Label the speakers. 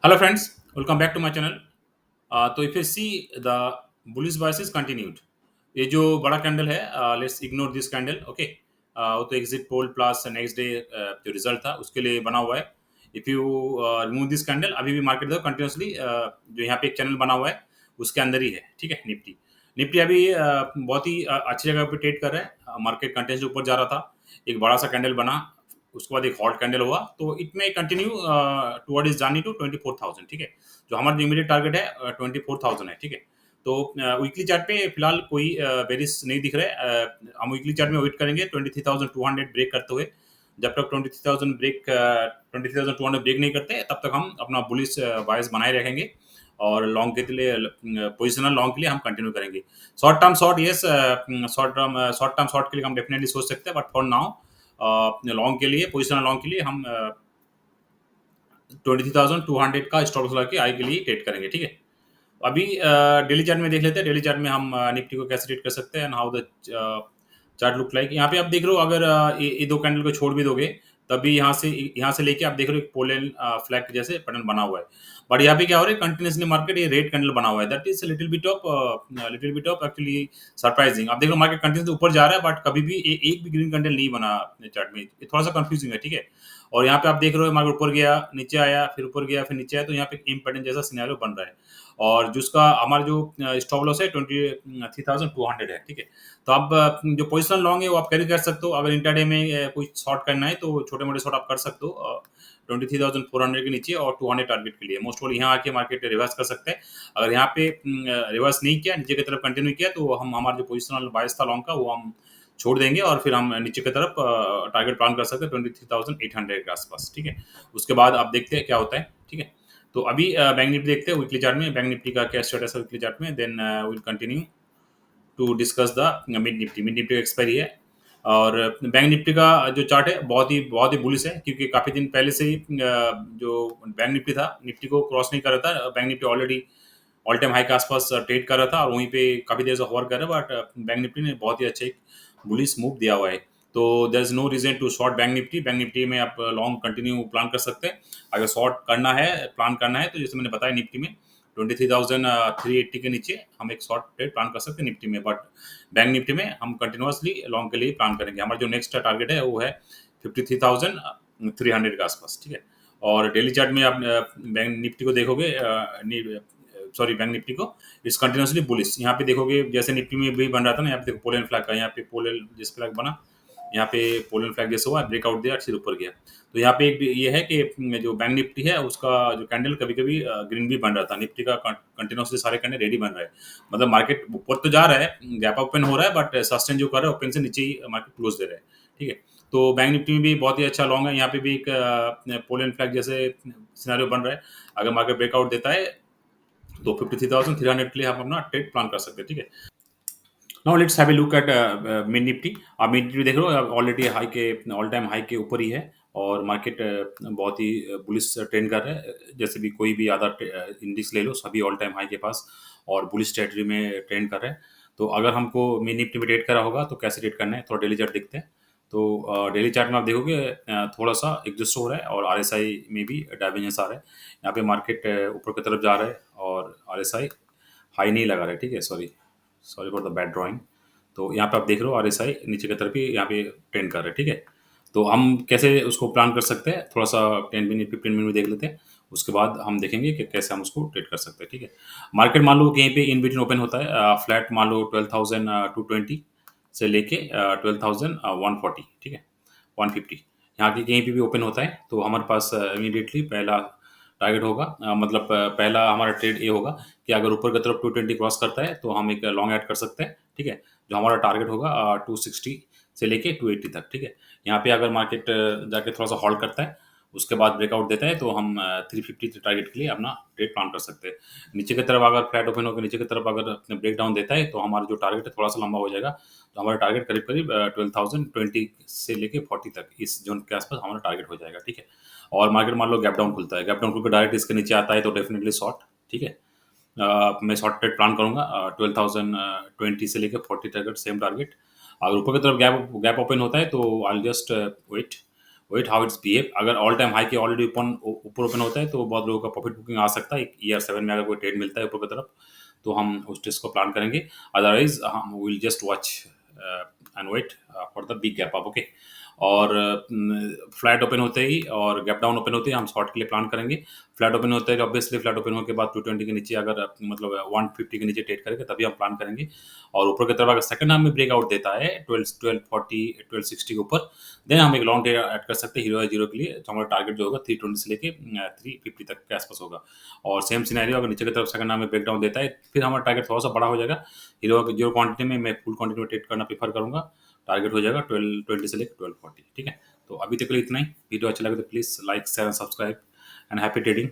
Speaker 1: Hello friends, welcome back to my channel. तो if you see the bullish bias is continued. ये जो बड़ा candle है, let's ignore this candle, okay. वो तो exit poll plus next day जो result था उसके लिए बना हुआ है। If you remove this candle, अभी भी मार्केट देखो कंटिन्यूसली जो यहाँ पे एक चैनल बना हुआ है उसके अंदर ही है, ठीक है। निफ्टी निफ्टी अभी बहुत ही अच्छी जगह पे ट्रेड कर रहा है। मार्केट कंटिन्यूसली ऊपर जा रहा था, एक बड़ा सा कैंडल बना, उसके बाद एक हॉट कैंडल हुआ, तो it may continue toward is journey to 24,000, ठीक है। जो हमारा इमीडिएट टारगेट है 24,000 है, ठीक है। तो वीकली चार्ट पे फिलहाल कोई बेरिस नहीं दिख रहा है। हम वीकली चार्ट में वेट करेंगे 23,200 ब्रेक करते हुए। जब तक 23,200 ब्रेक नहीं करते तब तक हम अपना बुलिश बायस बनाए रखेंगे, और लॉन्ग के लिए पोजिशनल लॉन्ग के लिए हम कंटिन्यू करेंगे। Short term short, yes, short term short के लिए हम डेफिनेटली सोच सकते हैं, बट फॉर नाउ लॉन्ग के लिए, पोजिशनल लॉन्ग के लिए हम 23,200 का स्टॉप लॉस लगा के आई के लिए ट्रेड करेंगे, ठीक है। अभी डेली चार्ट में देख लेते हैं, डेली चार्ट में हम निफ्टी को कैसे ट्रेड कर सकते हैं and how the chart look like. यहाँ पे आप देख रहे हो, अगर ये दो कैंडल को छोड़ भी दोगे तभी यहाँ से लेके आप देख रहे हो एक पोलैंड फ्लैग जैसे पैटर्न बना हुआ है। बट यहाँ पे क्या हो रहा है, कंटिन्यूसली मार्केट ये रेड कैंडल बना हुआ है, that is little bit of actually surprising. आप देख रहे हो मार्केट कंटिन्यूसली ऊपर जा रहा है, बट कभी भी एक भी ग्रीन कैंडल नहीं बना अपने चार्ट में, ये थोड़ा सा कंफ्यूजिंग है, ठीक है। और यहाँ पे आप देख रहे हो मार्केट ऊपर गया, नीचे आया, फिर ऊपर गया, फिर नीचे आया, तो यहाँ पे एम पैटर्न जैसा सिनेरियो बन रहा है। और जिसका हमारा जो स्टॉप लॉस है 23,200 है, ठीक है। तो आप जो पोजिशन लॉन्ग है वो आप कैरी कर सकते हो। अगर इंटरडे में कोई शॉर्ट करना है तो छोटे मोटे शॉर्ट आप कर सकते हो 23,400 के नीचे और 200 टारगेट के लिए। मोस्ट ऑल यहाँ आके मार्केट रिवर्स कर सकते हैं। अगर यहाँ पे रिवर्स नहीं किया, नीचे की तरफ कंटिन्यू किया, तो हम हमारा जो पोजिशनल बायस था लॉन्ग का वो हम छोड़ देंगे, और फिर हम नीचे की तरफ टारगेट प्लान कर सकते हैं 23,800 के आसपास, ठीक है। उसके बाद आप देखते हैं क्या होता है, ठीक है। तो अभी बैंक निफ्टी देखते हैं वीकली चार्ट में, बैंक निफ्टी का क्या स्टेटस है वीकली चार्ट में, then will continue to discuss the mid Nifty का एक्सपायरी है। और बैंक निफ्टी का जो चार्ट है बहुत ही बुलिश है, क्योंकि काफी दिन पहले से ही जो बैंक निफ्टी था निफ्टी को क्रॉस नहीं कर रहा था। Bank Nifty already all time high के आसपास ट्रेड कर रहा था, और वहीं पे काफी देर से होवर कर रहा है, बट बैंक निफ्टी ने बहुत ही अच्छे बुलिश मूव दिया हुआ है। तो there is no reason to short bank Nifty. Bank Nifty में आप लॉन्ग कंटिन्यू प्लान कर सकते हैं। अगर शॉर्ट करना है, प्लान करना है, तो जैसे मैंने बताया निफ्टी में 23,380 के नीचे हम एक शॉर्ट ट्रेड प्लान कर सकते हैं निफ्टी में, बट बैंक निफ्टी में हम कंटिन्यूसली लॉन्ग के लिए प्लान करेंगे। हमारा जो नेक्स्ट टारगेट है वो है 53,300 के आसपास, ठीक है। और डेली चार्ट में आप बैंक निफ्टी को देखोगे, सॉरी बैंक निफ्टी को, इट्स कंटिन्यूसली बुलिश। यहाँ पे देखोगे जैसे निफ्टी में भी बन रहा था ना, यहाँ पे देखो पोलैंड फ्लैग का, यहाँ पे पोलैंड जिस फ्लैग बना, यहाँ पे पोलैंड फ्लैग जैसे हुआ, ब्रेकआउट दिया, फिर ऊपर गया। तो यहाँ पे एक ये है कि जो बैंक निफ्टी है उसका जो कैंडल कभी कभी ग्रीन भी बन रहा था, निफ्टी का कंटिन्यूसली सारे कैंडल रेडी बन रहा है। मतलब मार्केट ऊपर तो जा रहा है, गैप ओपन हो रहा है, बट सस्टेन जो कर रहा है ओपन से नीचे ही मार्केट क्लोज दे रहा है, ठीक है। तो बैंक निफ्टी में भी बहुत ही अच्छा लॉन्ग है। यहाँ पे भी एक पोलैंड फ्लैग जैसे सिनेरियो बन रहा है। अगर मार्केट ब्रेकआउट देता है तो 53,300 के लिए हम अपना ट्रेड प्लान कर सकते हैं, ठीक है। Now let's have a look at mid Nifty. आप मिड निफ्टी देख रहे हो, ऑलरेडी हाई के, ऑल टाइम हाई के ऊपर ही है, और मार्केट बहुत ही बुलिश ट्रेंड कर रहा है। जैसे भी कोई भी आधा इंडेक्स ले लो, सभी ऑल टाइम हाई के पास और बुलिश टेरिटरी में ट्रेंड कर रहे हैं। तो अगर हमको मिड निफ्टी में ट्रेड करा होगा तो कैसे ट्रेड करना है, थोड़ा डेली चार्ट देखते हैं। तो डेली चार्ट में आप देखोगे थोड़ा सा एग्जिस्ट हो रहा है, और आरएसआई में भी डाइवर्जेंस आ रहा है। यहाँ पे मार्केट ऊपर की तरफ जा रहा है, और आरएसआई हाई नहीं लगा रहा है, ठीक है। Sorry sorry for the bad drawing. तो यहाँ पे आप देख रहे हो आरएसआई नीचे की तरफ ही यहाँ पे ट्रेंड कर रहा है, ठीक है। तो हम कैसे उसको प्लान कर सकते हैं, थोड़ा सा 10 मिनट 15 मिनट में देख लेते हैं। उसके बाद हम देखेंगे कि कैसे हम उसको ट्रेड कर सकते हैं, ठीक है। मार्केट मान लो कहीं पे इन बिटवीन ओपन होता है, फ्लैट मान लो 12,220 से लेके 12,140, ठीक है, 150, यहाँ के कहीं पे भी ओपन होता है, तो हमारे पास इमीडिएटली पहला टारगेट होगा, मतलब पहला हमारा ट्रेड ये होगा कि अगर ऊपर की तरफ 220 क्रॉस करता है तो हम एक लॉन्ग ऐड कर सकते हैं, ठीक है। जो हमारा टारगेट होगा 260 से लेके 280 तक, ठीक है। यहाँ पे अगर मार्केट जाके थोड़ा सा हॉल्ट करता है, उसके बाद ब्रेकआउट देता है, तो हम 350 टारगेट के लिए अपना ट्रेड प्लान कर सकते हैं। नीचे की तरफ अगर फ्लैट ओपन होकर नीचे की तरफ अगर अपने ब्रेक डाउन देता है, तो हमारा जो टारगेट है थोड़ा सा लंबा हो जाएगा। तो हमारा टारगेट करीब करीब 12,020 से लेके 40 तक, इस जोन के आसपास हमारा टारगेट हो जाएगा, ठीक है। और मार्केट मान लो गैप डाउन खुलता है, गैप डाउन खुलकर डायरेक्ट इसके नीचे आता है, तो डेफिनेटली शॉर्ट, ठीक है। मैं शॉर्ट ट्रेड प्लान करूंगा 12,020 से लेकर 40 टारगेट, सेम टारगेट। अगर ऊपर की तरफ गैप गैप ओपन होता है तो I just wait, wait how its behave. अगर ऑल टाइम हाई के ऑलरेडी ऊपर ओपन होता है तो बहुत लोगों का प्रॉफिट बुकिंग आ सकता है। ईयर 7 में अगर कोई ट्रेड मिलता है ऊपर की तरफ तो हम उस टेस्ट को प्लान करेंगे। अदरवाइज हम will just watch and wait for the big gap up. Okay, और फ्लैट ओपन होते ही और गैप डाउन ओपन होते ही हम शॉर्ट के लिए प्लान करेंगे। फ्लैट ओपन होते ही ऑब्वियसली फ्लैट ओपन होने के बाद 220 के नीचे अगर मतलब 150 के नीचे ट्रेड करेंगे तभी हम प्लान करेंगे। और ऊपर की तरफ अगर सेकंड हाफ में ब्रेकआउट देता है 1240 1260 के ऊपर, देन हम एक लॉन्ग ट्रेड ऐड कर सकते हैं हीरो जीरो के लिए। तो हमारा टारगेट जो होगा 320 से लेके 350 तक के आसपास होगा। और सेम सिनेरियो अगर नीचे की तरफ सेकंड हाफ में ब्रेकडाउन देता है फिर हमारा टारगेट थोड़ा सा बड़ा हो जाएगा। हीरो जीरो क्वांटिटी में मैं फुल क्वांटिटी में ट्रेड करना प्रीफर करूंगा। टारगेट हो जाएगा 1220 से लेकर 1240। ठीक है, तो अभी तक के लिए इतना ही। वीडियो अच्छा लगे तो please like share and subscribe and happy trading.